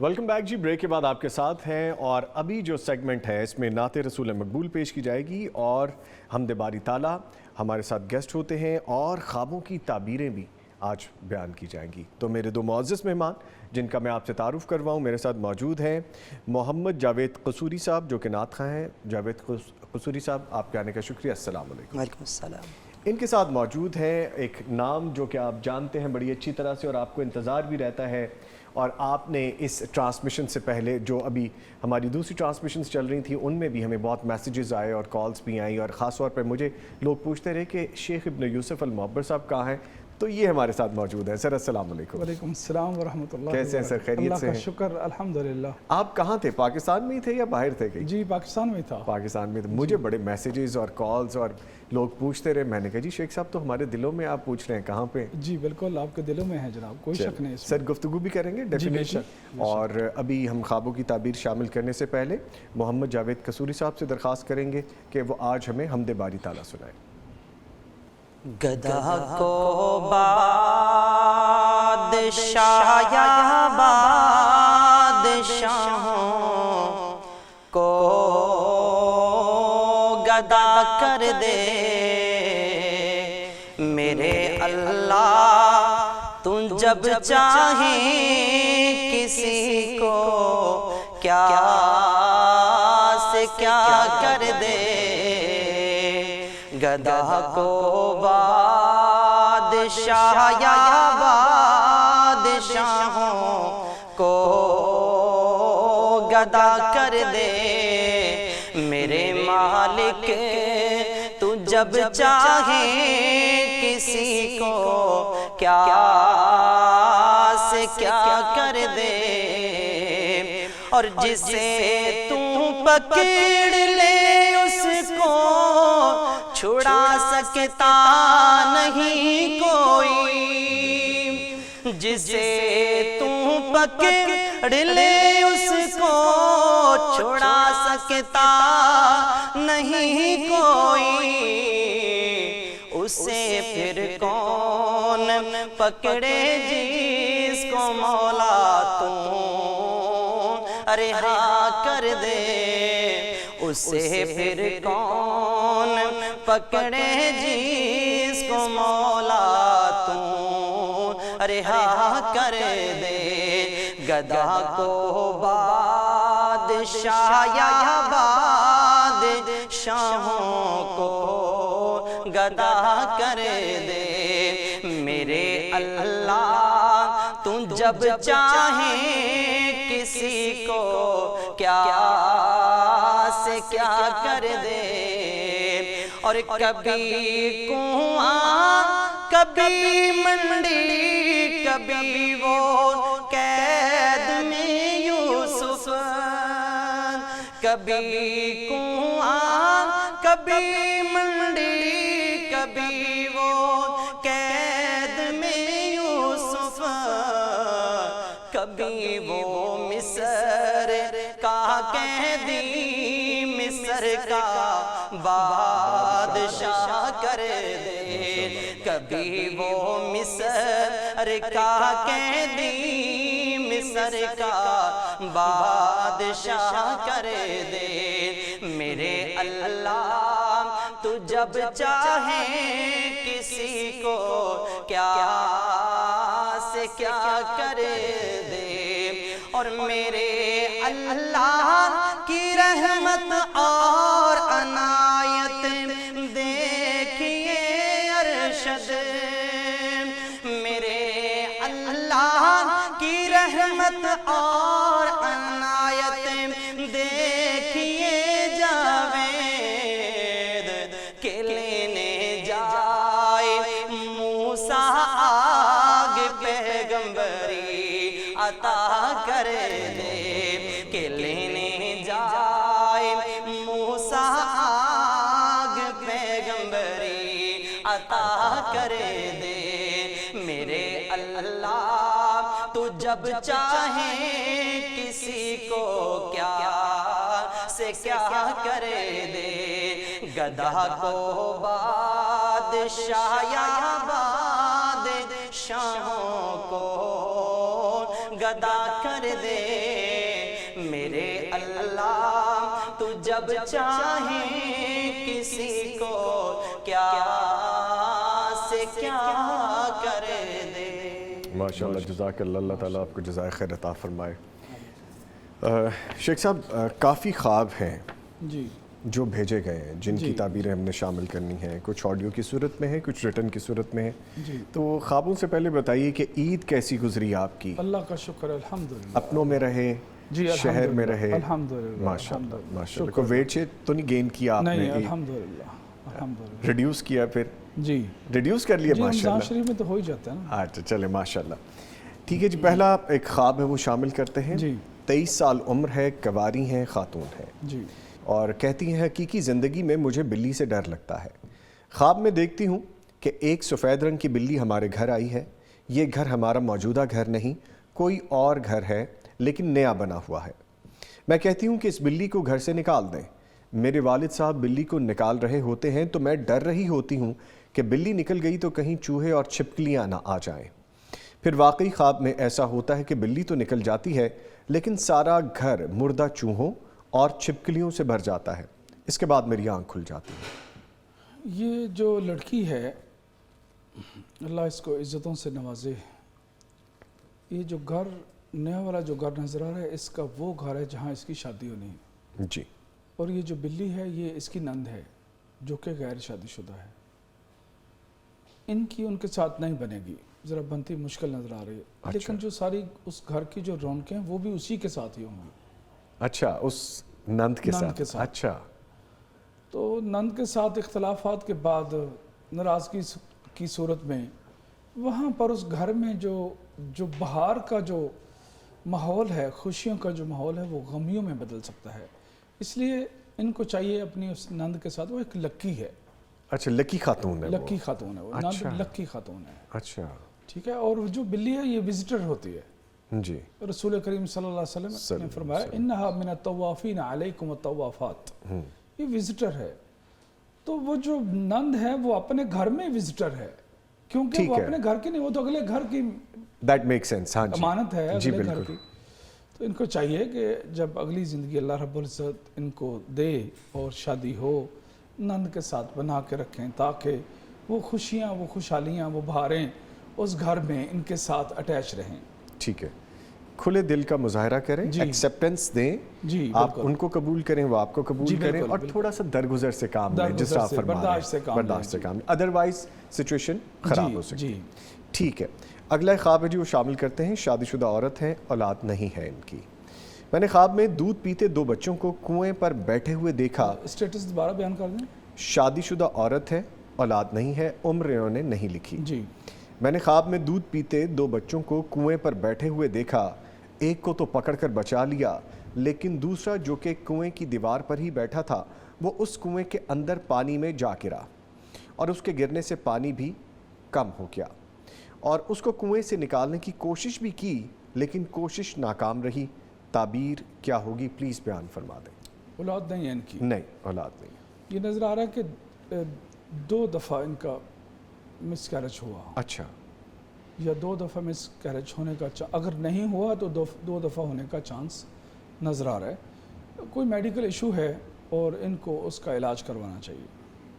Welcome back جی. Break کے بعد آپ کے ساتھ ہیں اور ابھی جو سیگمنٹ ہے اس میں نعت رسول مقبول پیش کی جائے گی اور حمد باری تعالیٰ. ہمارے ساتھ گیسٹ ہوتے ہیں اور خوابوں کی تعبیریں بھی آج بیان کی جائیں گی. تو میرے دو معزز مہمان جن کا میں آپ سے تعارف کرواؤں، میرے ساتھ موجود ہیں محمد جاوید قصوری صاحب جو کہ نعت خواں ہیں. جاوید قصوری صاحب، آپ کے آنے کا شکریہ. السلام علیکم. وعلیکم السلام. ان کے ساتھ موجود ہیں ایک نام جو کہ آپ جانتے ہیں بڑی اچھی طرح سے اور آپ کو انتظار بھی رہتا ہے، اور آپ نے اس ٹرانسمیشن سے پہلے جو ابھی ہماری دوسری ٹرانسمیشنز چل رہی تھیں ان میں بھی ہمیں بہت میسیجز آئے اور کالز بھی آئیں، اور خاص طور پر مجھے لوگ پوچھتے رہے کہ شیخ ابن یوسف المعبر صاحب کہاں ہیں. تو یہ ہمارے ساتھ موجود ہیں. سر السلام علیکم. وعلیکم السلام ورحمۃ اللہ. کیسے ہیں سر؟ خیریت سے ہیں؟ اللہ کا شکر الحمدللہ. آپ کہاں تھے؟ پاکستان میں ہی تھے یا باہر تھے کہیں؟ جی پاکستان میں تھا. پاکستان میں تھے. مجھے بڑے میسیجز اور کالز اور لوگ پوچھتے رہے. میں نے کہا جی شیخ صاحب تو ہمارے دلوں میں آپ پوچھ رہے ہیں کہاں پہ؟ جی بالکل آپ کے دلوں میں ہے جناب، کوئی شک نہیں. سر گفتگو بھی کریں گے ڈیفینیٹلی. اور ابھی ہم خوابوں کی تعبیر شامل کرنے سے پہلے محمد جاوید قصوری صاحب سے درخواست کریں گے کہ وہ آج ہمیں حمد باری تعالیٰ سنائیں. گدا کو بادشاہ یا بادشاہوں کو گدا کر دے میرے اللہ. تم جب چاہیں کسی کو کیا سے کیا کر دے. گدا کو بادشاہ یا بادشاہوں کو گدا کر دے میرے مالک. تو جب چاہیں کسی کو کیا سے کیا کر دے. اور جسے تو پکڑ لے اس کو چھڑا سکتا نہیں کوئی. جسے تو پکڑ لے اس کو چھڑا سکتا نہیں کوئی. اسے پھر کون پکڑے جس کو مولا تو رہا کر دے. اسے پھر کون پکڑے جس کو مولا تو رہا کر دے. گدا کو بادشاہ یا بادشاہوں کو گدا کر دے میرے اللہ. تم جب چاہیں کسی کو کیا سے کیا کر دے. اور کبھی کنواں کبھی منڈی کبھی وہ قید میں یوسف. کبھی کنواں کبھی منڈی کبھی وہ قید میں یوسف. کبھی وہ مصر کا قیدی مصر کا بادشاہ کر دے. کبھی وہ مصر کا قیدی مصر کا بادشاہ کر دے میرے اللہ. تو جب چاہیں کسی کو کیا سے کیا کر دے. اور میرے اللہ کی رحمت اور عنایت دیکھیے ارشد. میرے اللہ کی رحمت اور عنایت دیکھیے جاوید کہ لینے جائے موسیٰ آگ پیغمبری عطا کر دے. کہ لینے جائے جب چاہیں کسی کو کیا سے کیا کر دے، گدھا کو بادشاہ یا بادشاہوں کو گدا کر دے، میرے اللہ تو جب چاہیں کسی کو کیا سے کیا کر دے۔ ماشاءاللہ، جزاک اللہ، اللہ تعالیٰ آپ کو جزائے خیر عطا فرمائے۔ شیخ صاحب، کافی خواب ہیں جی جو بھیجے گئے ہیں جن کی تعبیریں ہم نے شامل کرنی ہیں، کچھ آڈیو کی صورت میں ہیں، کچھ ریٹن کی صورت میں ہیں۔ جی تو خوابوں سے پہلے بتائیے کہ عید کیسی گزری آپ کی؟ اللہ کا شکر الحمدللہ، اپنوں میں رہے، جی شہر میں رہے؟ الحمدللہ، ماشاءاللہ ماشاءاللہ۔ کوئی ویٹ شیٹ تو نہیں گین کیا آپ نہیں نے؟ الحمدللہ الحمدللہ، ریڈیوس کیا؟ پھر جی ریڈیوس کر لیا؟ جی رمضان ماشاءاللہ، شریف میں تو ہو ہی جاتا ہے نا۔ اچھا چلے ماشاءاللہ، ٹھیک ہے جی۔ پہلا ایک خواب ہے وہ شامل کرتے ہیں۔ جی 23 سال عمر ہے، کواری ہیں، خاتون ہے، جی اور کہتی ہیں حقیقی زندگی میں مجھے بلی سے ڈر لگتا ہے۔ خواب میں دیکھتی ہوں کہ ایک سفید رنگ کی بلی ہمارے گھر آئی ہے۔ یہ گھر ہمارا موجودہ گھر نہیں، کوئی اور گھر ہے لیکن نیا بنا ہوا ہے۔ میں کہتی ہوں کہ اس بلی کو گھر سے نکال دیں۔ میرے والد صاحب بلی کو نکال رہے ہوتے ہیں تو میں ڈر رہی ہوتی ہوں کہ بلی نکل گئی تو کہیں چوہے اور چھپکلیاں نہ آ جائیں۔ پھر واقعی خواب میں ایسا ہوتا ہے کہ بلی تو نکل جاتی ہے لیکن سارا گھر مردہ چوہوں اور چھپکلیوں سے بھر جاتا ہے۔ اس کے بعد میری آنکھ کھل جاتی ہے۔ یہ جو لڑکی ہے اللہ اس کو عزتوں سے نوازے، یہ جو گھر نیا والا جو گھر نظر آ رہا ہے اس کا وہ گھر ہے جہاں اس کی شادی ہونی ہے، جی، اور یہ جو بلی ہے یہ اس کی نند ہے جو کہ غیر شادی شدہ ہے۔ ان کی ان کے ساتھ نہیں بنے گی، ذرا بنتی مشکل نظر آ رہی ہے، لیکن جو ساری اس گھر کی جو رونقیں ہیں وہ بھی اسی کے ساتھ ہی ہوں گی۔ اچھا، اس نند کے ساتھ؟ اچھا، تو نند کے ساتھ اختلافات کے بعد ناراضگی کی صورت میں وہاں پر اس گھر میں جو بہار کا جو ماحول ہے، خوشیوں کا جو ماحول ہے وہ غمیوں میں بدل سکتا ہے۔ اس لیے ان کو چاہیے اپنی اس نند کے ساتھ، وہ ایک لکی ہے۔ اچھا، لکی خاتون ہے؟ لکی خاتون ہے وہ، اچھا، نند لکی خاتون ہے۔ اچھا، ٹھیک ہے، اور جو بلی ہے یہ وزٹر ہوتی ہے۔ جی، رسول کریم صلی اللہ علیہ وسلم نے فرمایا انہا من الطوافین علیکم الطوافات، یہ وزٹر ہے۔ تو وہ جو نند ہے وہ اپنے گھر میں وزٹر ہے، کیونکہ وہ اپنے گھر کی نہیں، وہ تو اگلے گھر کی دیٹ میک سینس، ہاں جی، امانت ہے جی اگلے گھر بالکل۔ کی۔ تو ان کو چاہیے کہ جب اگلی زندگی اللہ رب العزت ان کو دے اور شادی ہو، نند کے ساتھ بنا کے رکھیں تاکہ وہ خوشیاں، وہ خوشحالیاں، وہ بہاریں اس گھر میں ان کے ساتھ اٹیچ رہیں۔ ٹھیک ہے، کھلے دل کا مظاہرہ کریں، ایکسیپٹنس دیں، جی آپ ان کو قبول کریں، وہ آپ کو قبول کریں، اور تھوڑا سا درگزر سے کام لیں، جس طرح فرما رہے ہیں، برداشت سے کام لیں، ادروائز سچویشن خراب ہو سکتی ہے۔ ٹھیک ہے، اگلا خواب ہے جی وہ شامل کرتے ہیں۔ شادی شدہ عورت ہے، اولاد نہیں ہے ان کی۔ میں نے خواب میں دودھ پیتے 2 بچوں کو کنویں پر بیٹھے ہوئے دیکھا۔ اسٹیٹس دوبارہ بیان کر دیں۔ شادی شدہ عورت ہے، اولاد نہیں ہے، عمر انہوں نے نہیں لکھی۔ جی، میں نے خواب میں دودھ پیتے 2 بچوں کو کنویں پر بیٹھے ہوئے دیکھا۔ ایک کو تو پکڑ کر بچا لیا، لیکن دوسرا جو کہ کنویں کی دیوار پر ہی بیٹھا تھا وہ اس کنویں کے اندر پانی میں جا گرا، اور اس کے گرنے سے پانی بھی کم ہو گیا، اور اس کو کنویں سے نکالنے کی کوشش بھی کی لیکن کوشش ناکام رہی۔ تعبیر کیا ہوگی؟ پلیز بیان فرما دیں۔ اولاد نہیں ہے ان کی؟ نہیں، اولاد نہیں۔ یہ نظر آ رہا ہے کہ 2 دفعہ ان کا مس کیریج ہوا۔ اچھا، یا 2 دفعہ مس کیریج ہونے کا اگر نہیں ہوا تو 2 دفعہ ہونے کا چانس نظر آ رہا ہے۔ کوئی میڈیکل ایشو ہے اور ان کو اس کا علاج کروانا چاہیے۔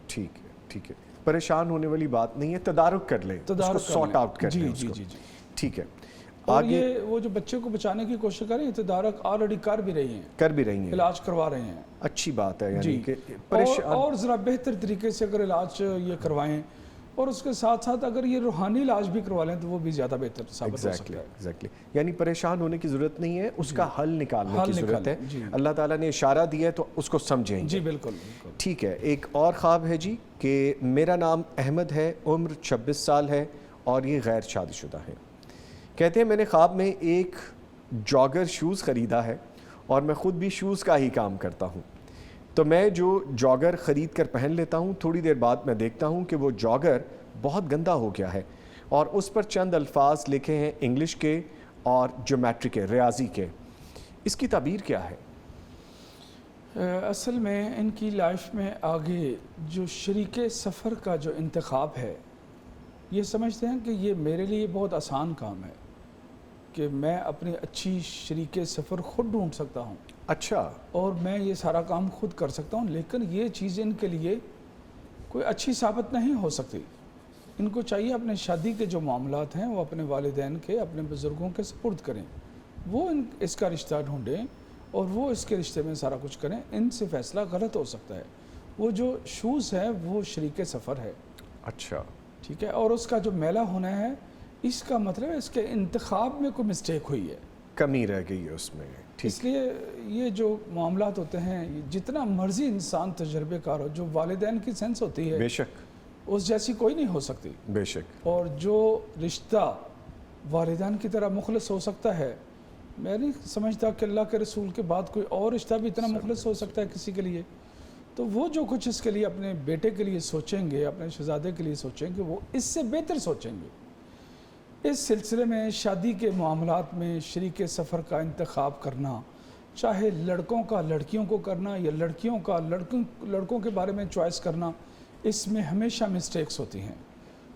ٹھیک ہے، ٹھیک ہے، پریشان ہونے والی بات نہیں ہے، تدارک کر لیں، اس کو سارٹ آؤٹ کر لیں۔ جی جی جی۔ ٹھیک ہے، اور یہ وہ جو بچے کو بچانے کی کوشش کریں، تدارک آلریڈی کر بھی رہی ہیں، علاج کروا رہے ہیں۔ اچھی بات ہے، یعنی کہ اور ذرا بہتر طریقے سے اگر علاج یہ کروائیں، اور اس کے ساتھ ساتھ اگر یہ روحانی علاج بھی کروا لیں تو وہ بھی زیادہ بہتر ثابت ہو سکتا ہے۔ ایگزیکٹلی، یعنی پریشان ہونے کی ضرورت نہیں ہے، اس کا حل نکالنے کی ضرورت ہے۔ اللہ تعالیٰ نے اشارہ دیا ہے تو اس کو سمجھیں۔ جی بالکل۔ ٹھیک ہے، ایک اور خواب ہے جی کہ میرا نام احمد ہے، عمر 26 سال ہے، اور یہ غیر شادی شدہ ہے۔ کہتے ہیں میں نے خواب میں ایک جاگر شوز خریدا ہے، اور میں خود بھی شوز کا ہی کام کرتا ہوں۔ تو میں جو جاگر خرید کر پہن لیتا ہوں، تھوڑی دیر بعد میں دیکھتا ہوں کہ وہ جاگر بہت گندا ہو گیا ہے، اور اس پر چند الفاظ لکھے ہیں انگلش کے، اور جیومیٹری کے، ریاضی کے، اس کی تعبیر کیا ہے؟ اصل میں ان کی لائف میں آگے جو شریک سفر کا جو انتخاب ہے، یہ سمجھتے ہیں کہ یہ میرے لیے بہت آسان کام ہے کہ میں اپنی اچھی شریک سفر خود ڈھونڈ سکتا ہوں، اچھا، اور میں یہ سارا کام خود کر سکتا ہوں، لیکن یہ چیز ان کے لیے کوئی اچھی ثابت نہیں ہو سکتی۔ ان کو چاہیے اپنے شادی کے جو معاملات ہیں وہ اپنے والدین کے، اپنے بزرگوں کے سپرد کریں، وہ اس کا رشتہ ڈھونڈیں اور وہ اس کے رشتے میں سارا کچھ کریں۔ ان سے فیصلہ غلط ہو سکتا ہے۔ وہ جو شوز ہے وہ شریک سفر ہے، اچھا، ٹھیک ہے، اور اس کا جو میلہ ہونا ہے، اس کا مطلب ہے اس کے انتخاب میں کوئی مسٹیک ہوئی ہے، کمی رہ گئی ہے اس میں، ٹھیک۔ اس لیے یہ جو معاملات ہوتے ہیں، جتنا مرضی انسان تجربے کار ہو، جو والدین کی سینس ہوتی ہے بے شک، اس جیسی کوئی نہیں ہو سکتی، بے شک، اور جو رشتہ والدین کی طرح مخلص ہو سکتا ہے، میں نہیں سمجھتا کہ اللہ کے رسول کے بعد کوئی اور رشتہ بھی اتنا مخلص ہو سکتا ہے کسی کے لیے۔ تو وہ جو کچھ اس کے لیے اپنے بیٹے کے لیے سوچیں گے، اپنے شہزادے کے لیے سوچیں گے، وہ اس سے بہتر سوچیں گے۔ اس سلسلے میں شادی کے معاملات میں شریک سفر کا انتخاب کرنا، چاہے لڑکوں کا لڑکیوں کو کرنا یا لڑکیوں کا لڑکوں کے بارے میں چوائس کرنا، اس میں ہمیشہ مسٹیکس ہوتی ہیں،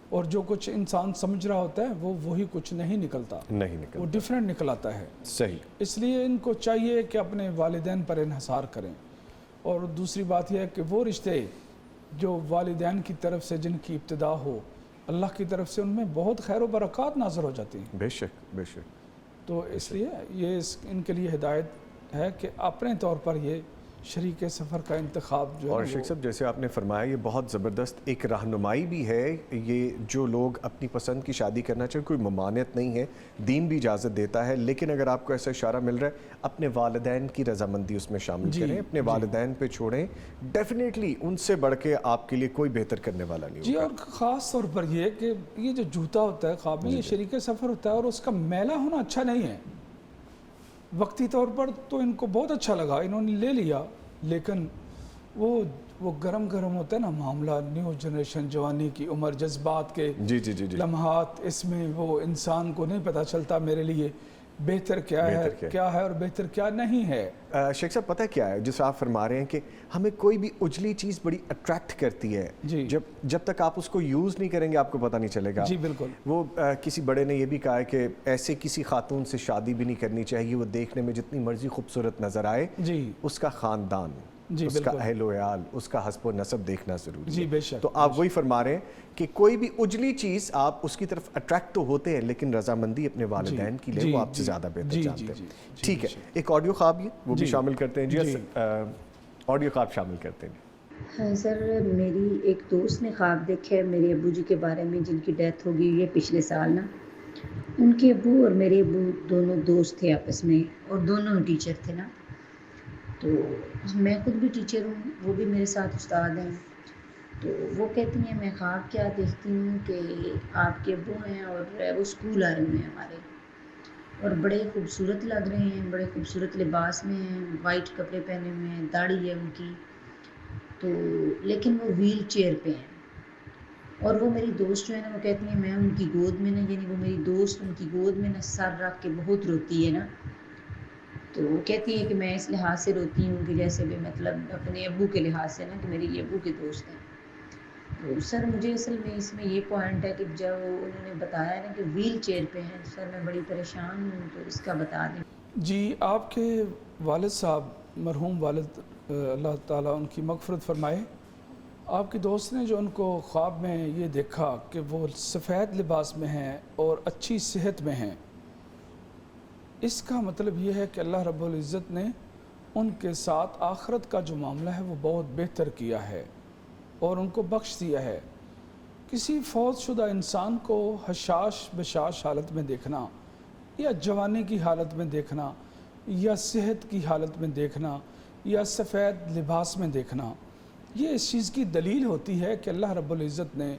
اور جو کچھ انسان سمجھ رہا ہوتا ہے وہ وہی کچھ نہیں نکلتا، نہیں نکل، وہ ڈیفرنٹ نکل آتا ہے۔ صحیح، اس لیے ان کو چاہیے کہ اپنے والدین پر انحصار کریں، اور دوسری بات یہ ہے کہ وہ رشتے جو والدین کی طرف سے جن کی ابتدا ہو، اللہ کی طرف سے ان میں بہت خیر و برکات نازل ہو جاتی ہیں۔ بے شک، بے شک۔ تو اس لیے یہ ان کے لیے ہدایت ہے کہ اپنے طور پر یہ شریک سفر کا انتخاب جو ہے اور شیخ صاحب جیسے آپ نے فرمایا، یہ بہت زبردست ایک رہنمائی بھی ہے۔ یہ جو لوگ اپنی پسند کی شادی کرنا چاہیں، کوئی ممانعت نہیں ہے، دین بھی اجازت دیتا ہے، لیکن اگر آپ کو ایسا اشارہ مل رہا ہے اپنے والدین کی رضامندی اس میں شامل کریں، اپنے والدین پہ چھوڑیں، ڈیفینیٹلی ان سے بڑھ کے آپ کے لیے کوئی بہتر کرنے والا نہیں ہوگا۔ اور خاص طور پر یہ کہ یہ جو جوتا ہوتا ہے خواب میں، یہ شریک سفر ہوتا ہے، اور اس کا میلہ ہونا اچھا نہیں ہے۔ وقتی طور پر تو ان کو بہت اچھا لگا، انہوں نے لے لیا، لیکن وہ گرم ہوتا ہے نا معاملہ، نیو جنریشن، جوانی کی عمر، جذبات کے لمحات، اس میں وہ انسان کو نہیں پتہ چلتا میرے لیے بہتر کیا ہے اور بہتر کیا نہیں ہے۔ شیخ صاحب پتہ کیا ہے، جس آپ فرما رہے ہیں کہ ہمیں کوئی بھی اجلی چیز بڑی اٹریکٹ کرتی ہے، جب تک آپ اس کو یوز نہیں کریں گے آپ کو پتہ نہیں چلے گا۔ جی بالکل۔ وہ کسی بڑے نے یہ بھی کہا ہے کہ ایسے کسی خاتون سے شادی بھی نہیں کرنی چاہیے وہ دیکھنے میں جتنی مرضی خوبصورت نظر آئے، اس کا خاندان، اس کا اہل و عیال، اس کا حسب و نسب دیکھنا ضروری ہے۔ بے شک۔ تو آپ وہی فرما رہے ہیں کہ کوئی بھی اجلی چیز آپ اس کی طرف اٹریکٹ تو ہوتے ہیں، لیکن رضامندی اپنے والدین کی لے وہ آپ سے زیادہ بہتر جانتے ہیں۔ ٹھیک ہے، ایک آڈیو خواب وہ بھی شامل کرتے ہیں۔ جی آڈیو خواب شامل کرتے ہیں۔ ہاں سر، میری ایک دوست نے خواب دیکھا ہے میرے ابو جی کے بارے میں، جن کی ڈیتھ ہو گئی ہے پچھلے سال نا۔ ان کے ابو اور میرے ابو دونوں دوست تھے آپس میں، اور دونوں ٹیچر تھے نا۔ تو میں خود بھی ٹیچر ہوں، وہ بھی میرے ساتھ استاد ہیں۔ تو وہ کہتی ہیں میں خواب کیا دیکھتی ہوں کہ آپ کے ابو ہیں اور وہ اسکول آئے ہوئے ہیں ہمارے، اور بڑے خوبصورت لگ رہے ہیں، بڑے خوبصورت لباس میں ہیں، وائٹ کپڑے پہنے ہوئے ہیں، داڑھی ہے ان کی، تو لیکن وہ ویل چیئر پہ ہیں۔ اور وہ میری دوست جو ہے نا، وہ کہتی ہیں میں ان کی گود میں نا، یعنی وہ میری دوست ان کی گود میں نا سر رکھ کے بہت روتی ہے نا۔ تو وہ کہتی ہے کہ میں اس لحاظ سے روتی ہوں کہ جیسے بھی مطلب اپنے ابو کے لحاظ سے نا، کہ میرے یہ ابو کے دوست ہیں۔ تو سر مجھے اصل میں اس میں یہ پوائنٹ ہے کہ جب انہوں نے بتایا نا کہ ویل چیئر پہ ہیں، سر میں بڑی پریشان ہوں، تو اس کا بتا دیں۔ جی آپ کے والد صاحب، مرحوم والد، اللہ تعالیٰ ان کی مغفرت فرمائے، آپ کی دوست نے جو ان کو خواب میں یہ دیکھا کہ وہ سفید لباس میں ہیں اور اچھی صحت میں ہیں، اس کا مطلب یہ ہے کہ اللہ رب العزت نے ان کے ساتھ آخرت کا جو معاملہ ہے وہ بہت بہتر کیا ہے اور ان کو بخش دیا ہے۔ کسی فوت شدہ انسان کو حشاش بشاش حالت میں دیکھنا، یا جوانی کی حالت میں دیکھنا، یا صحت کی حالت میں دیکھنا، یا سفید لباس میں دیکھنا، یہ اس چیز کی دلیل ہوتی ہے کہ اللہ رب العزت نے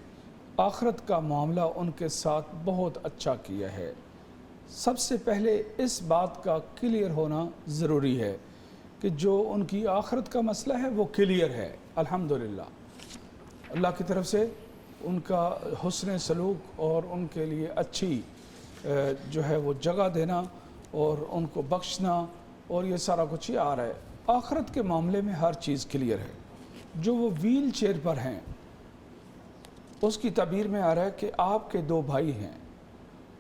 آخرت کا معاملہ ان کے ساتھ بہت اچھا کیا ہے۔ سب سے پہلے اس بات کا کلیئر ہونا ضروری ہے کہ جو ان کی آخرت کا مسئلہ ہے وہ کلیئر ہے، الحمدللہ اللہ کی طرف سے ان کا حسن سلوک اور ان کے لیے اچھی جو ہے وہ جگہ دینا اور ان کو بخشنا اور یہ سارا کچھ ہی آ رہا ہے۔ آخرت کے معاملے میں ہر چیز کلیئر ہے۔ جو وہ ویل چیئر پر ہیں اس کی تعبیر میں آ رہا ہے کہ آپ کے 2 بھائی ہیں،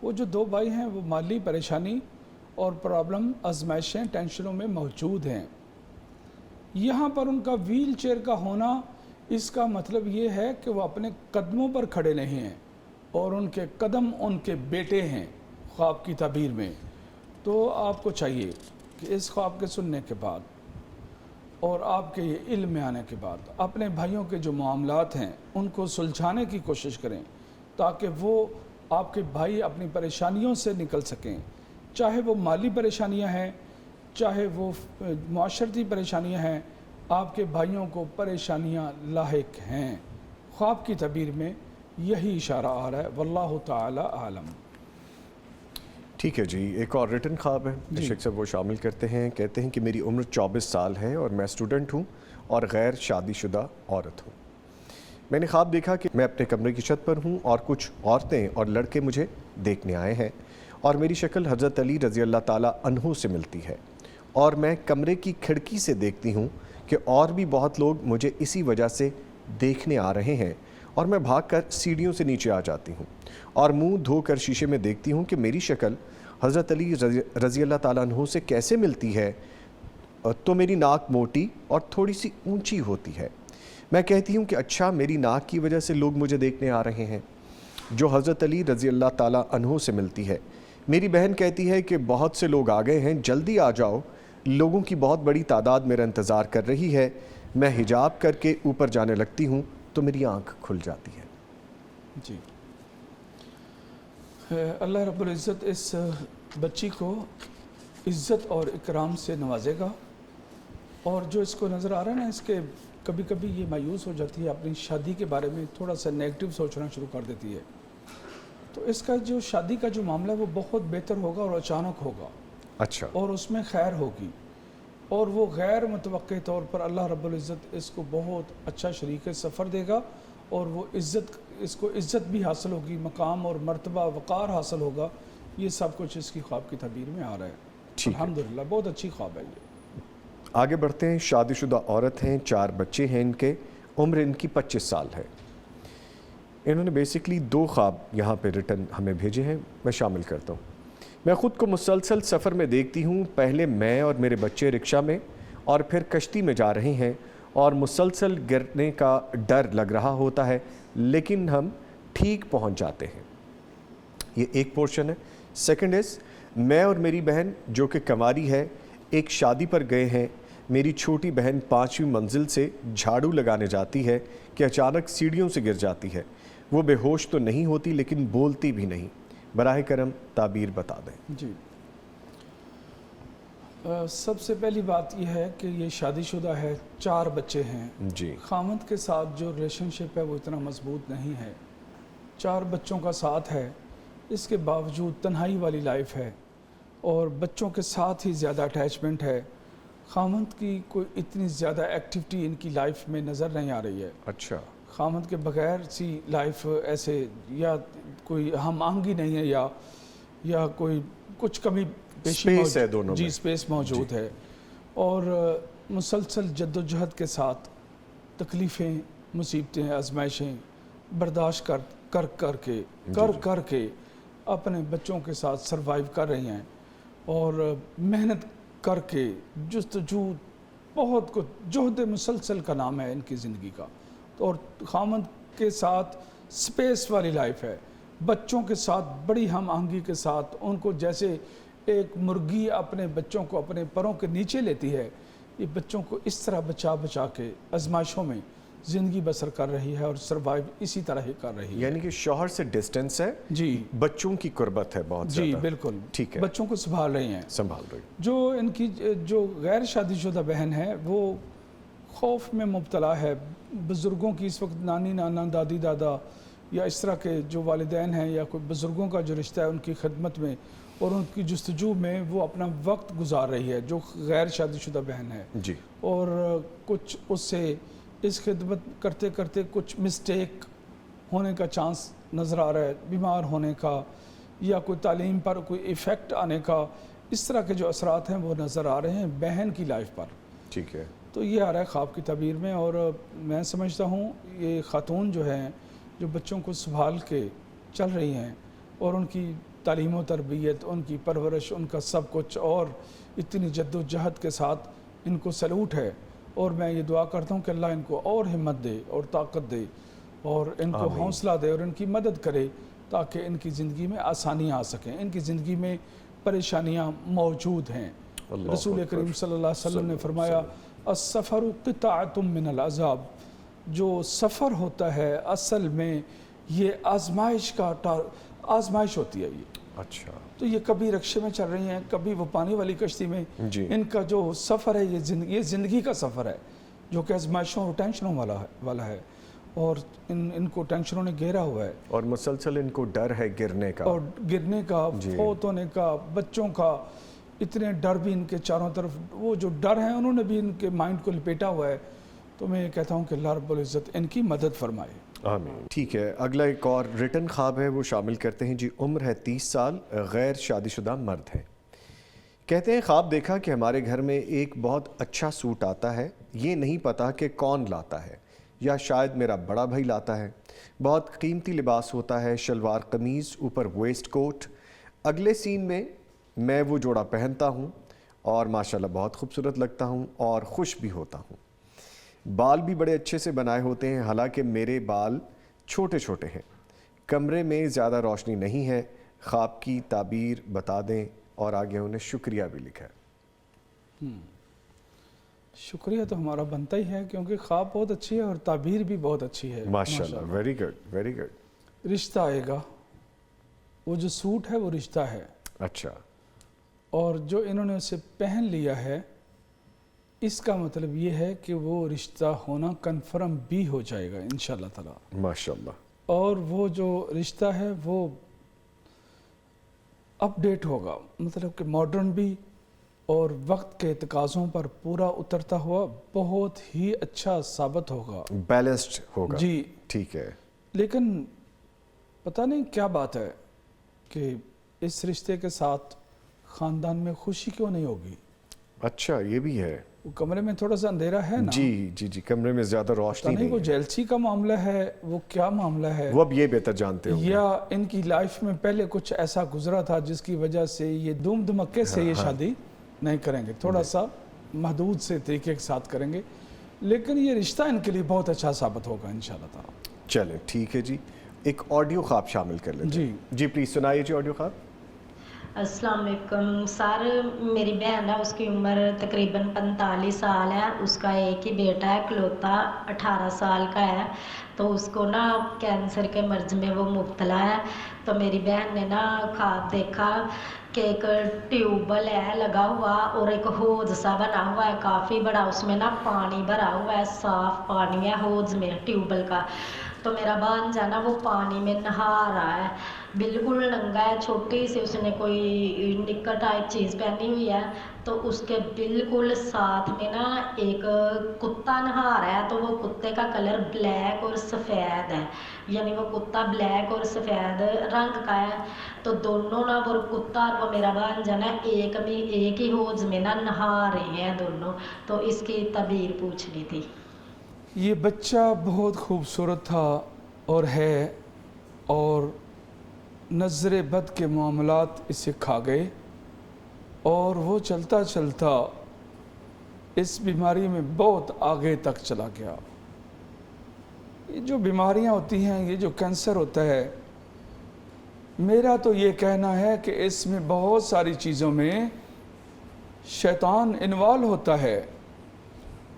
وہ جو 2 بھائی ہیں وہ مالی پریشانی اور پرابلم، آزمائشیں، ٹینشنوں میں موجود ہیں۔ یہاں پر ان کا ویل چیئر کا ہونا، اس کا مطلب یہ ہے کہ وہ اپنے قدموں پر کھڑے نہیں ہیں اور ان کے قدم ان کے بیٹے ہیں خواب کی تعبیر میں۔ تو آپ کو چاہیے کہ اس خواب کے سننے کے بعد اور آپ کے یہ علم میں آنے کے بعد اپنے بھائیوں کے جو معاملات ہیں ان کو سلجھانے کی کوشش کریں تاکہ وہ آپ کے بھائی اپنی پریشانیوں سے نکل سکیں، چاہے وہ مالی پریشانیاں ہیں، چاہے وہ معاشرتی پریشانیاں ہیں۔ آپ کے بھائیوں کو پریشانیاں لاحق ہیں۔ خواب کی تعبیر میں یہی اشارہ آ رہا ہے، واللہ تعالی عالم۔ ٹھیک ہے جی، ایک اور ریٹن خواب ہے شیخ صاحب، وہ شامل کرتے ہیں۔ کہتے ہیں کہ میری عمر 24 سال ہے اور میں اسٹوڈنٹ ہوں اور غیر شادی شدہ عورت ہوں۔ میں نے خواب دیکھا کہ میں اپنے کمرے کی چھت پر ہوں اور کچھ عورتیں اور لڑکے مجھے دیکھنے آئے ہیں اور میری شکل حضرت علی رضی اللہ تعالیٰ عنہ سے ملتی ہے، اور میں کمرے کی کھڑکی سے دیکھتی ہوں کہ اور بھی بہت لوگ مجھے اسی وجہ سے دیکھنے آ رہے ہیں، اور میں بھاگ کر سیڑھیوں سے نیچے آ جاتی ہوں اور منہ دھو کر شیشے میں دیکھتی ہوں کہ میری شکل حضرت علی رضی اللہ تعالیٰ عنہ سے کیسے ملتی ہے، تو میری ناک موٹی اور تھوڑی سی اونچی ہوتی ہے۔ میں کہتی ہوں کہ اچھا میری ناک کی وجہ سے لوگ مجھے دیکھنے آ رہے ہیں، جو حضرت علی رضی اللہ تعالیٰ عنہ سے ملتی ہے۔ میری بہن کہتی ہے کہ بہت سے لوگ آ گئے ہیں، جلدی آ جاؤ، لوگوں کی بہت بڑی تعداد میرا انتظار کر رہی ہے۔ میں حجاب کر کے اوپر جانے لگتی ہوں تو میری آنکھ کھل جاتی ہے۔ جی، اللہ رب العزت اس بچی کو عزت اور اکرام سے نوازے گا، اور جو اس کو نظر آ رہا ہے نا، اس کے کبھی کبھی یہ مایوس ہو جاتی ہے، اپنی شادی کے بارے میں تھوڑا سا نیگیٹو سوچنا شروع کر دیتی ہے۔ تو اس کا جو شادی کا جو معاملہ ہے وہ بہت بہتر ہوگا اور اچانک ہوگا، اچھا، اور اس میں خیر ہوگی، اور وہ غیر متوقع طور پر اللہ رب العزت اس کو بہت اچھا شریک سفر دے گا، اور وہ عزت، اس کو عزت بھی حاصل ہوگی، مقام اور مرتبہ وقار حاصل ہوگا۔ یہ سب کچھ اس کی خواب کی تعبیر میں آ رہا ہے۔ الحمدللہ بہت اچھی خواب ہے یہ۔ آگے بڑھتے ہیں۔ شادی شدہ عورت ہیں، 4 بچے ہیں ان کے، عمر ان کی 25 سال ہے۔ انہوں نے بیسکلی 2 خواب یہاں پہ ریٹن ہمیں بھیجے ہیں، میں شامل کرتا ہوں۔ میں خود کو مسلسل سفر میں دیکھتی ہوں، پہلے میں اور میرے بچے رکشہ میں اور پھر کشتی میں جا رہے ہیں، اور مسلسل گرنے کا ڈر لگ رہا ہوتا ہے، لیکن ہم ٹھیک پہنچ جاتے ہیں۔ یہ ایک پورشن ہے۔ سیکنڈ از، میں اور میری بہن جو کہ کنواری ہے، ایک شادی پر گئے ہیں۔ میری چھوٹی بہن 5ویں منزل سے جھاڑو لگانے جاتی ہے کہ اچانک سیڑھیوں سے گر جاتی ہے۔ وہ بے ہوش تو نہیں ہوتی لیکن بولتی بھی نہیں۔ براہ کرم تعبیر بتا دیں۔ جی، سب سے پہلی بات یہ ہے کہ یہ شادی شدہ ہے، 4 بچے ہیں۔ جی، خامند کے ساتھ جو ریلیشن شپ ہے وہ اتنا مضبوط نہیں ہے۔ 4 بچوں کا ساتھ ہے، اس کے باوجود تنہائی والی لائف ہے، اور بچوں کے ساتھ ہی زیادہ اٹیچمنٹ ہے۔ خامند کی کوئی اتنی زیادہ ایکٹیویٹی ان کی لائف میں نظر نہیں آ رہی ہے۔ اچھا، خامند کے بغیر سی لائف ایسے، یا کوئی ہم آہنگی نہیں ہے، یا کوئی کچھ کمی پیشی اسپیس ہے دونوں میں۔ جی، اسپیس موجود ہے، اور مسلسل جد و جہد کے ساتھ تکلیفیں، مصیبتیں، آزمائشیں برداشت کر کے اپنے بچوں کے ساتھ سروائیو کر رہی ہیں، اور محنت کر کے جستجو، بہت کچھ جہد مسلسل کا نام ہے ان کی زندگی کا۔ اور خامند کے ساتھ سپیس والی لائف ہے، بچوں کے ساتھ بڑی ہم آہنگی کے ساتھ، ان کو جیسے ایک مرغی اپنے بچوں کو اپنے پروں کے نیچے لیتی ہے، یہ بچوں کو اس طرح بچا کے آزمائشوں میں زندگی بسر کر رہی ہے، اور سروائیو اسی طرح ہی کر رہی ہے۔ یعنی کہ شوہر سے ڈسٹنس ہے، جی، بچوں کی قربت ہے بہت زیادہ۔ جی بالکل، ٹھیک ہے، بچوں کو سنبھال رہی ہیں۔ سنبھال رہی۔ جو ان کی جو غیر شادی شدہ بہن ہے وہ خوف میں مبتلا ہے۔ بزرگوں کی اس وقت نانی نانا، دادی دادا، یا اس طرح کے جو والدین ہیں، یا کوئی بزرگوں کا جو رشتہ ہے، ان کی خدمت میں اور ان کی جستجو میں وہ اپنا وقت گزار رہی ہے، جو غیر شادی شدہ بہن ہے۔ جی، اور کچھ اس سے اس خدمت کرتے کرتے کچھ مسٹیک ہونے کا چانس نظر آ رہا ہے، بیمار ہونے کا، یا کوئی تعلیم پر کوئی ایفیکٹ آنے کا، اس طرح کے جو اثرات ہیں وہ نظر آ رہے ہیں بہن کی لائف پر. ٹھیک ہے. تو یہ آ رہا ہے خواب کی تعبیر میں. اور میں سمجھتا ہوں یہ خاتون جو ہیں جو بچوں کو سنبھال کے چل رہی ہیں اور ان کی تعلیم و تربیت، ان کی پرورش، ان کا سب کچھ، اور اتنی جد و جہد کے ساتھ ان کو سلوٹ ہے. اور میں یہ دعا کرتا ہوں کہ اللہ ان کو اور ہمت دے اور طاقت دے اور ان کو حوصلہ دے اور ان کی مدد کرے تاکہ ان کی زندگی میں آسانیاں آ سکیں. ان کی زندگی میں پریشانیاں موجود ہیں. رسول کریم صلی اللہ علیہ وسلم نے فرمایا السفر قطعۃ من العذاب. جو سفر ہوتا ہے اصل میں یہ آزمائش ہوتی ہے. یہ اچھا. تو یہ کبھی رکشے میں چل رہی ہیں، کبھی وہ پانی والی کشتی میں. ان کا جو سفر ہے یہ زندگی کا سفر ہے جو کہ آزمائشوں اور ٹینشنوں والا ہے. اور ان کو ٹینشنوں نے گھیرا ہوا ہے اور مسلسل ان کو ڈر ہے گرنے کا، اور گرنے کا، فوت ہونے کا، بچوں کا. اتنے ڈر بھی ان کے چاروں طرف، وہ جو ڈر ہیں انہوں نے بھی ان کے مائنڈ کو لپیٹا ہوا ہے. تو میں یہ کہتا ہوں کہ اللہ رب العزت ان کی مدد فرمائے. آمین. ٹھیک ہے. اگلا ایک اور ریٹن خواب ہے وہ شامل کرتے ہیں جی. عمر ہے 30 سال، غیر شادی شدہ مرد ہے. کہتے ہیں خواب دیکھا کہ ہمارے گھر میں ایک بہت اچھا سوٹ آتا ہے، یہ نہیں پتا کہ کون لاتا ہے، یا شاید میرا بڑا بھائی لاتا ہے. بہت قیمتی لباس ہوتا ہے، شلوار قمیض، اوپر ویسٹ کوٹ. اگلے سین میں وہ جوڑا پہنتا ہوں اور ماشاءاللہ بہت خوبصورت لگتا ہوں اور خوش بھی ہوتا ہوں. بال بھی بڑے اچھے سے بنائے ہوتے ہیں، حالانکہ میرے بال چھوٹے چھوٹے ہیں. کمرے میں زیادہ روشنی نہیں ہے. خواب کی تعبیر بتا دیں. اور آگے انہیں شکریہ بھی لکھا ہے. شکریہ تو ہمارا بنتا ہی ہے کیونکہ خواب بہت اچھی ہے اور تعبیر بھی بہت اچھی ہے. ماشاءاللہ. Very good, very good. رشتہ آئے گا. وہ جو سوٹ ہے وہ رشتہ ہے. اچھا. اور جو انہوں نے اسے پہن لیا ہے اس کا مطلب یہ ہے کہ وہ رشتہ ہونا کنفرم بھی ہو جائے گا انشاءاللہ تعالی. ماشاءاللہ. اور وہ جو رشتہ ہے وہ اپ ڈیٹ ہوگا، مطلب کہ ماڈرن بھی اور وقت کے تقاضوں پر پورا اترتا ہوا بہت ہی اچھا ثابت ہوگا، بیلنسڈ ہوگا. جی ٹھیک ہے. لیکن پتہ نہیں کیا بات ہے کہ اس رشتے کے ساتھ خاندان میں خوشی کیوں نہیں ہوگی. اچھا یہ بھی ہے. وہ کمرے میں تھوڑا سا اندھیرا ہے نا. جی جی جی. کمرے میں زیادہ روشنی نہیں. وہ نہیں ہے. جیلسی کا معاملہ ہے، وہ کیا معاملہ ہے، وہ اب یہ بہتر جانتے ہوں. یا ان کی لائف میں پہلے کچھ ایسا گزرا تھا جس کی وجہ سے یہ دھوم دھمکے سے یہ شادی نہیں کریں گے، تھوڑا سا محدود سے طریقے کے ساتھ کریں گے. لیکن یہ رشتہ ان کے لیے بہت اچھا ثابت ہوگا انشاءاللہ تعالی. چلیں ٹھیک ہے جی. ایک آڈیو خواب شامل کر لیتے ہیں. جی پلیز سنائیے جی آڈیو خواب. السلام علیکم سر. میری بہن ہے، اس کی عمر تقریباً 45 سال ہے. اس کا ایک ہی بیٹا ہے اکلوتا، 18 سال کا ہے. تو اس کو نا کینسر کے مرض میں وہ مبتلا ہے. تو میری بہن نے نا خواب دیکھا کہ ایک ٹیوبل ہے لگا ہوا اور ایک حوض سا بنا ہوا ہے کافی بڑا، اس میں نا پانی بھرا ہوا ہے، صاف پانی ہے حوض میں ٹیوبل کا. تو میرا بھانجا نا وہ پانی میں نہا رہا ہے، بالکل ننگا ہے، چھوٹی سی اس نے کوئی نکر ٹائپ چیز پہنی ہوئی ہے. تو اس کے بالکل ساتھ میں نا ایک کتا نہا رہا ہے. تو وہ کتے کا کلر بلیک اور سفید ہے، یعنی وہ کتا بلیک اور سفید رنگ کا ہے. تو دونوں نا وہ کتا اور وہ میرا بھانجا نا ایک ہی حوض میں نا نہا رہے ہیں دونوں. تو اس کی تعبیر پوچھنی تھی. یہ بچہ بہت خوبصورت تھا اور ہے، اور نظر بد کے معاملات اسے کھا گئے اور وہ چلتا چلتا اس بیماری میں بہت آگے تک چلا گیا. یہ جو بیماریاں ہوتی ہیں، یہ جو کینسر ہوتا ہے، میرا تو یہ کہنا ہے کہ اس میں بہت ساری چیزوں میں شیطان انوالو ہوتا ہے.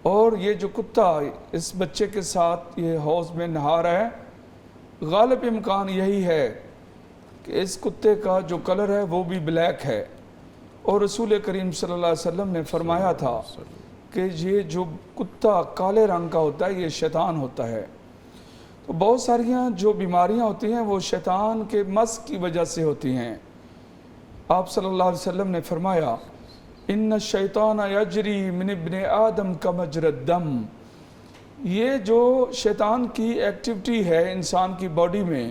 اور یہ جو کتا اس بچے کے ساتھ یہ حوض میں نہا رہا ہے، غالب امکان یہی ہے کہ اس کتے کا جو کلر ہے وہ بھی بلیک ہے. اور رسول کریم صلی اللہ علیہ وسلم نے فرمایا تھا کہ یہ جو کتا کالے رنگ کا ہوتا ہے یہ شیطان ہوتا ہے. تو بہت ساریاں جو بیماریاں ہوتی ہیں وہ شیطان کے مس کی وجہ سے ہوتی ہیں. آپ صلی اللہ علیہ وسلم نے فرمایا ان الشیطان یجری من ابن آدم کمجر الدم. یہ جو شیطان کی ایکٹیویٹی ہے انسان کی باڈی میں،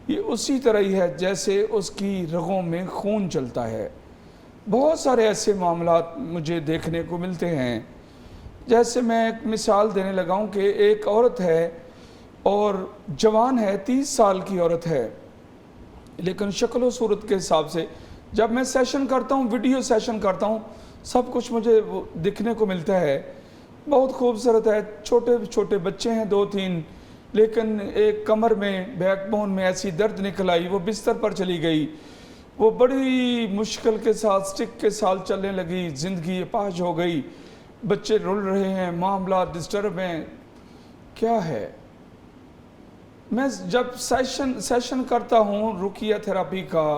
یہ اسی طرح ہی ہے جیسے اس کی رگوں میں خون چلتا ہے۔ بہت سارے ایسے معاملات مجھے دیکھنے کو ملتے ہیں، جیسے میں ایک مثال دینے لگا ہوں کہ ایک عورت ہے اور جوان ہے، 30 سال کی عورت ہے، لیکن شکل و صورت کے حساب سے جب میں سیشن کرتا ہوں، ویڈیو سیشن کرتا ہوں، سب کچھ مجھے دکھنے کو ملتا ہے، بہت خوبصورت ہے، چھوٹے چھوٹے بچے ہیں 2-3، لیکن ایک کمر میں بیک بون میں ایسی درد نکل آئی، وہ بستر پر چلی گئی، وہ بڑی مشکل کے ساتھ سٹک کے ساتھ چلنے لگی، زندگی اپاہج ہو گئی، بچے رول رہے ہیں، معاملات ڈسٹرب ہیں۔ کیا ہے؟ میں جب سیشن کرتا ہوں رقیہ تھراپی کا،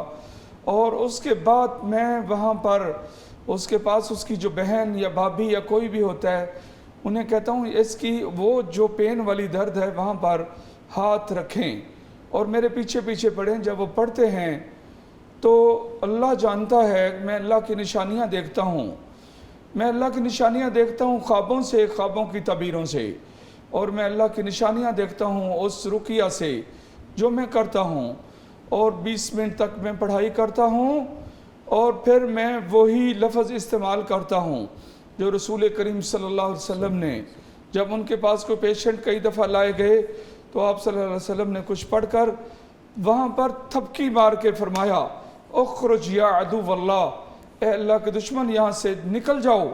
اور اس کے بعد میں وہاں پر اس کے پاس اس کی جو بہن یا بھابھی یا کوئی بھی ہوتا ہے، انہیں کہتا ہوں اس کی وہ جو پین والی درد ہے وہاں پر ہاتھ رکھیں اور میرے پیچھے پیچھے پڑھیں۔ جب وہ پڑھتے ہیں تو اللہ جانتا ہے، میں اللہ کی نشانیاں دیکھتا ہوں، میں اللہ کی نشانیاں دیکھتا ہوں خوابوں سے، خوابوں کی تعبیروں سے، اور میں اللہ کی نشانیاں دیکھتا ہوں اس رقیہ سے جو میں کرتا ہوں، اور 20 منٹ تک میں پڑھائی کرتا ہوں، اور پھر میں وہی لفظ استعمال کرتا ہوں جو رسول کریم صلی اللہ علیہ وسلم نے، جب ان کے پاس کوئی پیشنٹ کئی دفعہ لائے گئے تو آپ صلی اللہ علیہ وسلم نے کچھ پڑھ کر وہاں پر تھپکی مار کے فرمایا، اخرج یا عدو اللہ، اے اللہ کے دشمن یہاں سے نکل جاؤ۔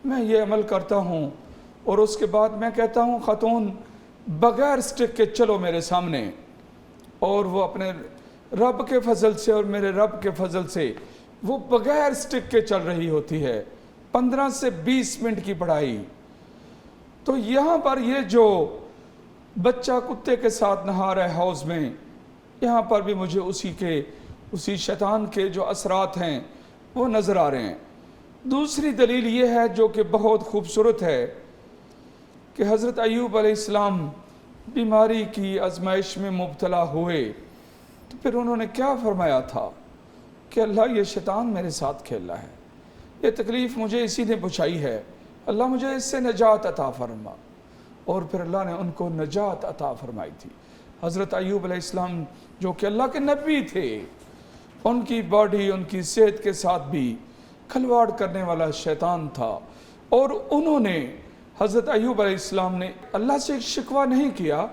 میں یہ عمل کرتا ہوں، اور اس کے بعد میں کہتا ہوں خاتون بغیر سٹک کے چلو میرے سامنے، اور وہ اپنے رب کے فضل سے اور میرے رب کے فضل سے وہ بغیر سٹک کے چل رہی ہوتی ہے، 15 سے 20 منٹ کی پڑھائی۔ تو یہاں پر یہ جو بچہ کتے کے ساتھ نہا رہا ہے حوض میں، یہاں پر بھی مجھے اسی شیطان کے جو اثرات ہیں وہ نظر آ رہے ہیں۔ دوسری دلیل یہ ہے جو کہ بہت خوبصورت ہے کہ حضرت ایوب علیہ السلام بیماری کی آزمائش میں مبتلا ہوئے تو پھر انہوں نے کیا فرمایا تھا کہ اللہ یہ شیطان میرے ساتھ کھیل رہا ہے، یہ تکلیف مجھے اسی نے پہنچائی ہے، اللہ مجھے اس سے نجات عطا فرما، اور پھر اللہ نے ان کو نجات عطا فرمائی تھی۔ حضرت ایوب علیہ السلام جو کہ اللہ کے نبی تھے، ان کی باڈی، ان کی صحت کے ساتھ بھی کھلواڑ کرنے والا شیطان تھا، اور انہوں نے حضرت ایوب علیہ السلام نے اللہ سے شکوہ نہیں کیا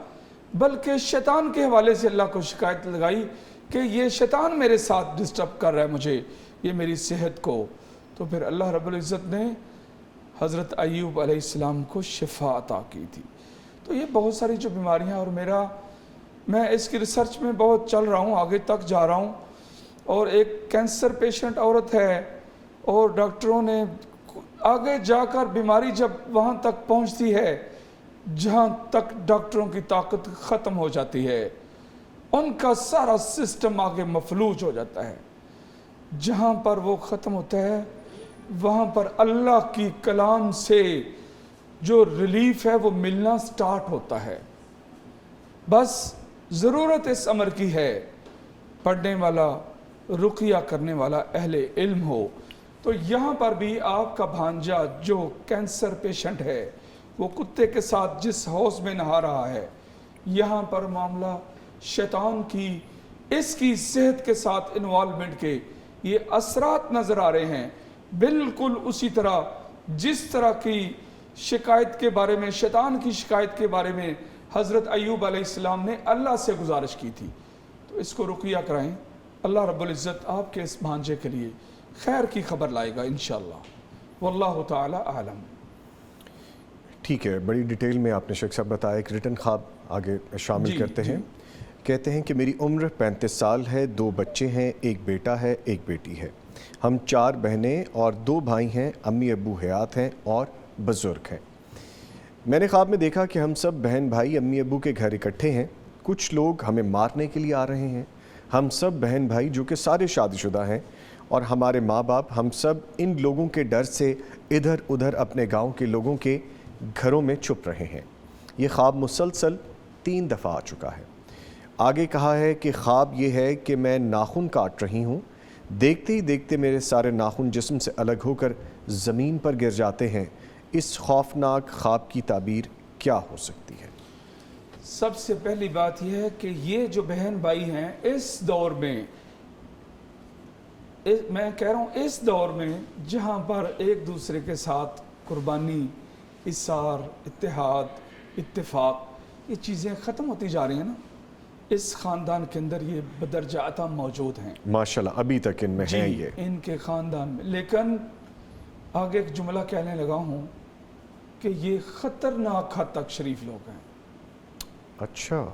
بلکہ شیطان کے حوالے سے اللہ کو شکایت لگائی کہ یہ شیطان میرے ساتھ ڈسٹرب کر رہا ہے مجھے، یہ میری صحت کو۔ تو پھر اللہ رب العزت نے حضرت ایوب علیہ السلام کو شفا عطا کی تھی۔ تو یہ بہت ساری جو بیماریاں، اور میں اس کی ریسرچ میں بہت چل رہا ہوں، آگے تک جا رہا ہوں، اور ایک کینسر پیشنٹ عورت ہے، اور ڈاکٹروں نے آگے جا کر بیماری جب وہاں تک پہنچتی ہے جہاں تک ڈاکٹروں کی طاقت ختم ہو جاتی ہے، ان کا سارا سسٹم آگے مفلوج ہو جاتا ہے، جہاں پر وہ ختم ہوتا ہے وہاں پر اللہ کی کلام سے جو ریلیف ہے وہ ملنا سٹارٹ ہوتا ہے۔ بس ضرورت اس امر کی ہے پڑھنے والا، رقیہ کرنے والا اہل علم ہو۔ تو یہاں پر بھی آپ کا بھانجا جو کینسر پیشنٹ ہے، وہ کتے کے ساتھ جس حوض میں نہا رہا ہے، یہاں پر معاملہ شیطان کی، اس کی صحت کے ساتھ انوالومنٹ کے یہ اثرات نظر آ رہے ہیں، بالکل اسی طرح جس طرح کی شکایت کے بارے میں، شیطان کی شکایت کے بارے میں حضرت ایوب علیہ السلام نے اللہ سے گزارش کی تھی۔ تو اس کو رقیہ کرائیں، اللہ رب العزت آپ کے اس بھانجے کے لیے خیر کی خبر لائے گا انشاءاللہ، واللہ تعالی اعلم۔ ٹھیک ہے، بڑی ڈیٹیل میں آپ نے شیخ صاحب بتایا۔ ایک ریٹن خواب آگے شامل کرتے ہیں۔ کہتے ہیں کہ میری عمر 35 سال ہے، 2 بچے ہیں، ایک بیٹا ہے، ایک بیٹی ہے، ہم 4 بہنیں اور 2 بھائی ہیں، امی ابو حیات ہیں اور بزرگ ہیں۔ میں نے خواب میں دیکھا کہ ہم سب بہن بھائی امی ابو کے گھر اکٹھے ہیں، کچھ لوگ ہمیں مارنے کے لیے آ رہے ہیں، ہم سب بہن بھائی جو کہ سارے شادی شدہ ہیں، اور ہمارے ماں باپ، ہم سب ان لوگوں کے ڈر سے ادھر ادھر اپنے گاؤں کے لوگوں کے گھروں میں چھپ رہے ہیں۔ یہ خواب مسلسل 3 دفعہ آ چکا ہے۔ آگے کہا ہے کہ خواب یہ ہے کہ میں ناخن کاٹ رہی ہوں، دیکھتے ہی دیکھتے میرے سارے ناخن جسم سے الگ ہو کر زمین پر گر جاتے ہیں۔ اس خوفناک خواب کی تعبیر کیا ہو سکتی ہے؟ سب سے پہلی بات یہ ہے کہ یہ جو بہن بھائی ہیں اس دور میں، میں کہہ رہا ہوں اس دور میں جہاں پر ایک دوسرے کے ساتھ قربانی، اثار، اتحاد، اتفاق، یہ چیزیں ختم ہوتی جا رہی ہیں نا، اس خاندان کے اندر یہ بدرجہ موجود ہیں ماشاءاللہ ابھی تک ان میں ہیں یہ. ان کے خاندان میں. لیکن آگے ایک جملہ کہنے لگا ہوں کہ یہ خطرناک حد تک شریف لوگ ہیں. اچھا،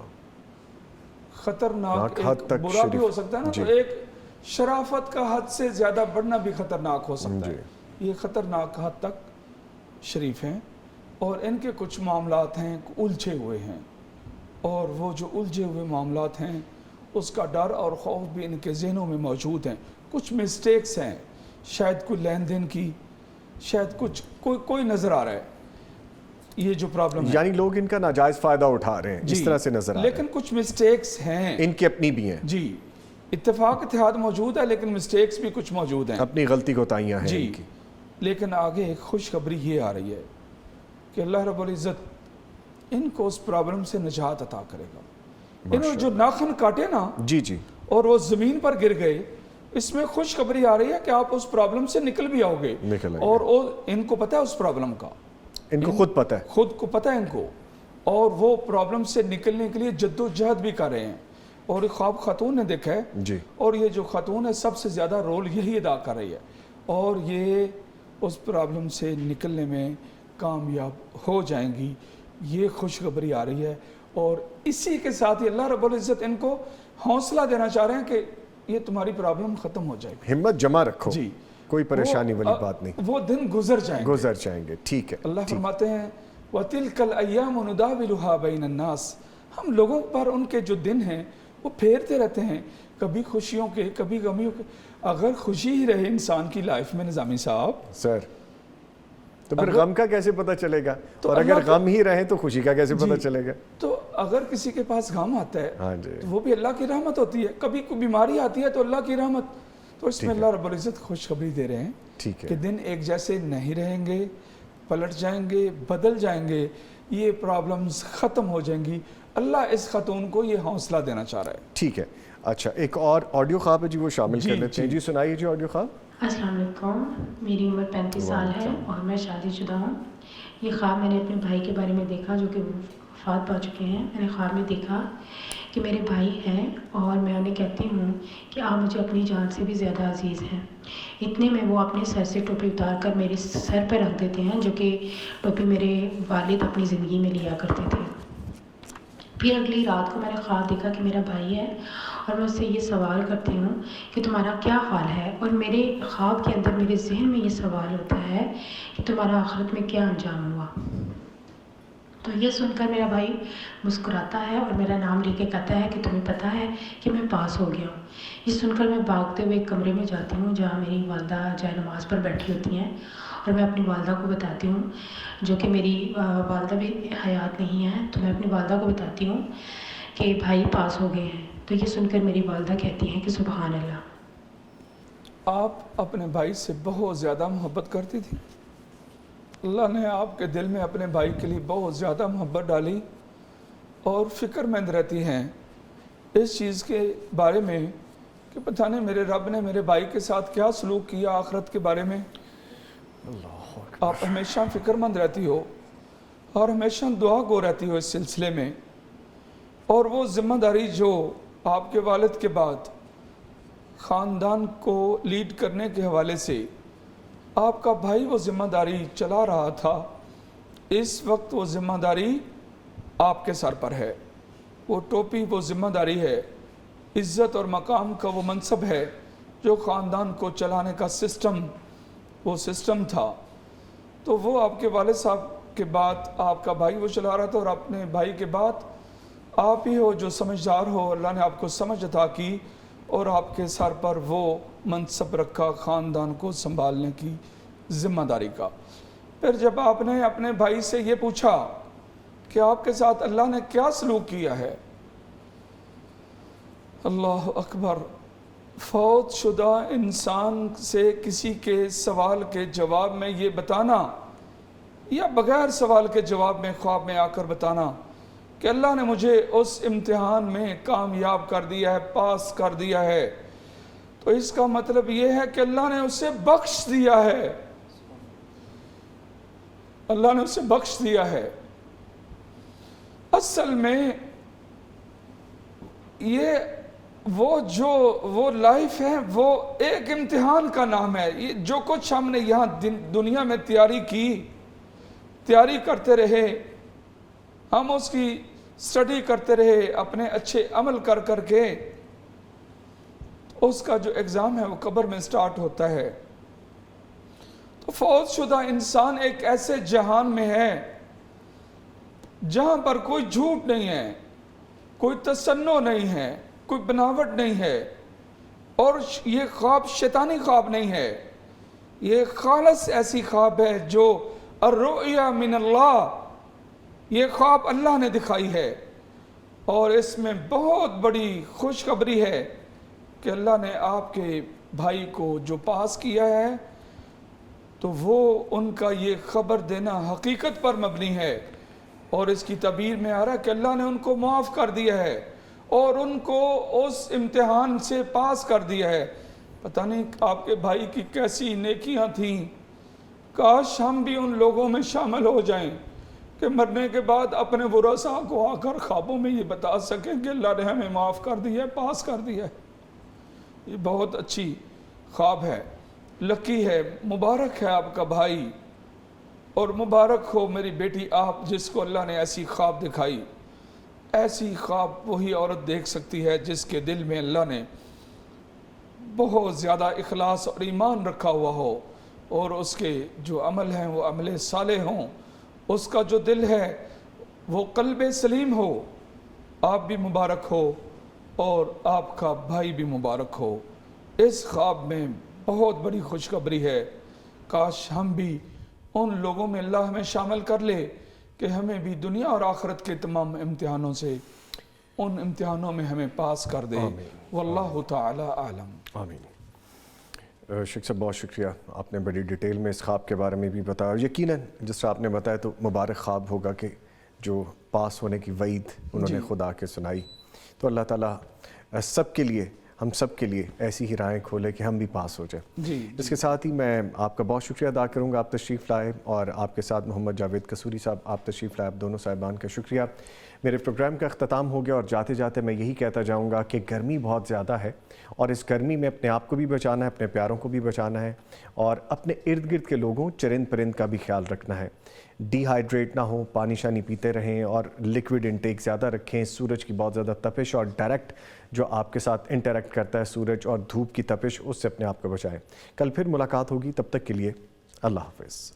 خطرناک حد ایک تک برا بھی شریف. ہو سکتا ہے نا، جی. تو ایک شرافت کا حد سے زیادہ بڑھنا بھی خطرناک ہو سکتا ہے. یہ خطرناک حد تک شریف ہیں اور ان کے کچھ معاملات ہیں الجھے ہوئے ہیں، اور وہ جو الجھے ہوئے معاملات ہیں اس کا ڈر اور خوف بھی ان کے ذہنوں میں موجود ہیں. کچھ مسٹیکس ہیں، شاید کوئی لین دین کی، شاید کچھ کوئی نظر آ رہا ہے یہ جو پرابلم ہے، یعنی لوگ ان کا ناجائز فائدہ اٹھا رہے ہیں، اس طرح سے نظر آ رہا ہے. لیکن کچھ مسٹیکس ہیں ان کی اپنی بھی ہیں. جی، اتفاق اتحاد موجود ہے لیکن مسٹیکس بھی کچھ موجود ہیں. اپنی غلطی کوتاہیاں ہیں جی، ان کی. لیکن آگے ایک خوشخبری یہ آ رہی ہے کہ اللہ رب العزت ان کو اس پرابلم سے نجات عطا کرے گا. انہوں نے جو ناخن کاٹے نا جی جی، اور وہ زمین پر گر گئے، اس میں خوشخبری آ رہی ہے کہ آپ اس پرابلم سے نکل بھی آؤ گے. اور ان کو پتہ ہے اس پرابلم کا، ان کو خود پتہ ہے، خود کو پتہ ہے ان کو، اور وہ پرابلم سے نکلنے کے لیے جد و جہد بھی کر رہے ہیں. اور ایک خواب خاتون نے دیکھا ہے جی. اور یہ جو خاتون ہے سب سے زیادہ رول یہی ادا کر رہی ہے، اور یہ اس پرابلم سے نکلنے میں کامیاب ہو جائیں گی. یہ خوشخبری آ رہی ہے، اور اسی کے ساتھ ہی اللہ رب العزت ان کو حوصلہ دینا چاہ رہے ہیں کہ یہ تمہاری پرابلم ختم ہو جائے گی. ہمت جمع رکھو. جی، کوئی پریشانی والی بات نہیں، وہ دن گزر جائیں گے. ٹھیک ہے. اللہ فرماتے ہیں وَتِلْكَ الْأَيَّامُ نُدَاوِلُهَا بَيْنَ النَّاسِ، ہم لوگوں پر ان کے جو دن ہیں وہ پھیرتے رہتے ہیں، کبھی خوشیوں کے کبھی غمیوں کے. اگر خوشی ہی رہے انسان کی لائف میں نظامی صاحب سر، تو پھر غم کا کیسے پتہ چلے گا؟ اور اگر غم ہی رہے تو خوشی کا کیسے پتہ چلے گا؟ تو اگر کسی کے پاس غم آتا ہے ہاں جی، تو وہ بھی اللہ کی رحمت ہوتی ہے. کبھی کوئی بیماری آتی ہے تو اللہ کی رحمت. تو اس میں اللہ رب العزت خوشخبری دے رہے ہیں ٹھیک ہے. کہ دن ایک جیسے نہیں رہیں گے، پلٹ جائیں گے، بدل جائیں گے، یہ پرابلمز ختم ہو جائیں گی. اللہ اس خاتون کو یہ حوصلہ دینا چاہ رہا ہے. ٹھیک ہے. اچھا، ایک اور آڈیو خواب ہے جی، وہ شامل کر لیتے ہیں. جی سنائیے جی آڈیو خواب. السلام علیکم، میری عمر 35 سال ہے اور میں شادی شدہ ہوں. یہ خواب میں نے اپنے بھائی کے بارے میں دیکھا جو کہ وفات پا چکے ہیں. میں نے خواب میں دیکھا کہ میرے بھائی ہیں اور میں انہیں کہتی ہوں کہ آپ مجھے اپنی جان سے بھی زیادہ عزیز ہیں. اتنے میں وہ اپنے سر سے ٹوپی اتار کر میرے سر پہ رکھ دیتے ہیں، جو کہ ٹوپی میرے والد اپنی زندگی میں لیا کرتے تھے. پھر اگلی رات کو میں نے خواب دیکھا کہ میرا بھائی ہے اور میں اس سے یہ سوال کرتی ہوں کہ تمہارا کیا حال ہے، اور میرے خواب کے اندر میرے ذہن میں یہ سوال ہوتا ہے کہ تمہارا آخرت میں کیا انجام ہوا. تو یہ سن کر میرا بھائی مسکراتا ہے اور میرا نام لے کے کہتا ہے کہ تمہیں پتہ ہے کہ میں پاس ہو گیا ہوں. یہ سن کر میں بھاگتے ہوئے ایک کمرے میں جاتی ہوں جہاں میری والدہ جائے نماز پر بیٹھی ہوتی ہیں، اور میں اپنی والدہ کو بتاتی ہوں، جو کہ میری والدہ بھی حیات نہیں ہے، تو میں اپنی والدہ کو بتاتی ہوں کہ بھائی پاس ہو گئے ہیں. تو یہ سن کر میری والدہ کہتی ہیں کہ سبحان اللہ. آپ اپنے بھائی سے بہت زیادہ محبت کرتی تھی. اللہ نے آپ کے دل میں اپنے بھائی کے لیے بہت زیادہ محبت ڈالی اور فکر مند رہتی ہیں اس چیز کے بارے میں کہ پتہ نہیں میرے رب نے میرے بھائی کے ساتھ کیا سلوک کیا آخرت کے بارے میں. آپ ہمیشہ فکر مند رہتی ہو اور ہمیشہ دعا گو رہتی ہو اس سلسلے میں. اور وہ ذمہ داری جو آپ کے والد کے بعد خاندان کو لیڈ کرنے کے حوالے سے آپ کا بھائی وہ ذمہ داری چلا رہا تھا، اس وقت وہ ذمہ داری آپ کے سر پر ہے. وہ ٹوپی وہ ذمہ داری ہے، عزت اور مقام کا وہ منصب ہے جو خاندان کو چلانے کا وہ سسٹم تھا. تو وہ آپ کے والد صاحب کے بعد آپ کا بھائی وہ چلا رہا تھا، اور اپنے بھائی کے بعد آپ ہی ہو جو سمجھدار ہو. اللہ نے آپ کو سمجھ عطا کی اور آپ کے سر پر وہ منصب رکھا خاندان کو سنبھالنے کی ذمہ داری کا. پھر جب آپ نے اپنے بھائی سے یہ پوچھا کہ آپ کے ساتھ اللہ نے کیا سلوک کیا ہے، اللہ اکبر، فوت شدہ انسان سے کسی کے سوال کے جواب میں یہ بتانا یا بغیر سوال کے جواب میں خواب میں آ کر بتانا کہ اللہ نے مجھے اس امتحان میں کامیاب کر دیا ہے، پاس کر دیا ہے، تو اس کا مطلب یہ ہے کہ اللہ نے اسے بخش دیا ہے، اللہ نے اسے بخش دیا ہے۔ اصل میں یہ وہ لائف ہے، وہ ایک امتحان کا نام ہے۔ یہ جو کچھ ہم نے یہاں دنیا میں تیاری کرتے رہے، ہم اس کی سٹڈی کرتے رہے اپنے اچھے عمل کر کے، اس کا جو ایگزام ہے وہ قبر میں سٹارٹ ہوتا ہے۔ تو فوت شدہ انسان ایک ایسے جہان میں ہے جہاں پر کوئی جھوٹ نہیں ہے، کوئی تصنع نہیں ہے، کوئی بناوٹ نہیں ہے، اور یہ خواب شیطانی خواب نہیں ہے، یہ خالص ایسی خواب ہے جو الرؤیا من اللہ، یہ خواب اللہ نے دکھائی ہے، اور اس میں بہت بڑی خوشخبری ہے کہ اللہ نے آپ کے بھائی کو جو پاس کیا ہے تو وہ ان کا یہ خبر دینا حقیقت پر مبنی ہے، اور اس کی تعبیر میں آ رہا ہے کہ اللہ نے ان کو معاف کر دیا ہے اور ان کو اس امتحان سے پاس کر دیا ہے۔ پتہ نہیں آپ کے بھائی کی کیسی نیکیاں تھیں، کاش ہم بھی ان لوگوں میں شامل ہو جائیں کہ مرنے کے بعد اپنے ورثاء کو آ کر خوابوں میں یہ بتا سکیں کہ اللہ نے ہمیں معاف کر دیا ہے، پاس کر دیا ہے۔ یہ بہت اچھی خواب ہے، لکی ہے، مبارک ہے آپ کا بھائی، اور مبارک ہو میری بیٹی آپ جس کو اللہ نے ایسی خواب دکھائی۔ ایسی خواب وہی عورت دیکھ سکتی ہے جس کے دل میں اللہ نے بہت زیادہ اخلاص اور ایمان رکھا ہوا ہو، اور اس کے جو عمل ہیں وہ عمل صالح ہوں، اس کا جو دل ہے وہ قلب سلیم ہو۔ آپ بھی مبارک ہو اور آپ کا بھائی بھی مبارک ہو۔ اس خواب میں بہت بڑی خوشخبری ہے، کاش ہم بھی ان لوگوں میں اللہ ہمیں شامل کر لے کہ ہمیں بھی دنیا اور آخرت کے تمام امتحانوں سے ان امتحانوں میں ہمیں پاس کر دے۔ واللہ تعالی عالم۔ آمین۔ شیخ صاحب بہت شکریہ، آپ نے بڑی ڈیٹیل میں اس خواب کے بارے میں بھی بتایا، اور یقیناً جس طرح آپ نے بتایا تو مبارک خواب ہوگا کہ جو پاس ہونے کی وعید انہوں نے خدا کے سنائی۔ تو اللہ تعالیٰ سب کے لیے، ہم سب کے لیے ایسی ہی راہیں کھولے کہ ہم بھی پاس ہو جائیں۔ اس کے ساتھ ہی میں آپ کا بہت شکریہ ادا کروں گا، آپ تشریف لائے، اور آپ کے ساتھ محمد جاوید قصوری صاحب آپ تشریف لائے، آپ دونوں صاحبان کا شکریہ۔ میرے پروگرام کا اختتام ہو گیا، اور جاتے جاتے میں یہی کہتا جاؤں گا کہ گرمی بہت زیادہ ہے، اور اس گرمی میں اپنے آپ کو بھی بچانا ہے، اپنے پیاروں کو بھی بچانا ہے، اور اپنے ارد گرد کے لوگوں چرند پرند کا بھی خیال رکھنا ہے۔ ڈی ہائیڈریٹ نہ ہو، پانی شانی پیتے رہیں، اور لیکوڈ انٹیک زیادہ رکھیں۔ سورج کی بہت زیادہ تپش اور ڈائریکٹ جو آپ کے ساتھ انٹریکٹ کرتا ہے سورج اور دھوپ کی تپش، اس سے اپنے آپ کو بچائیں۔ کل پھر ملاقات ہوگی، تب تک کے لیے اللہ حافظ۔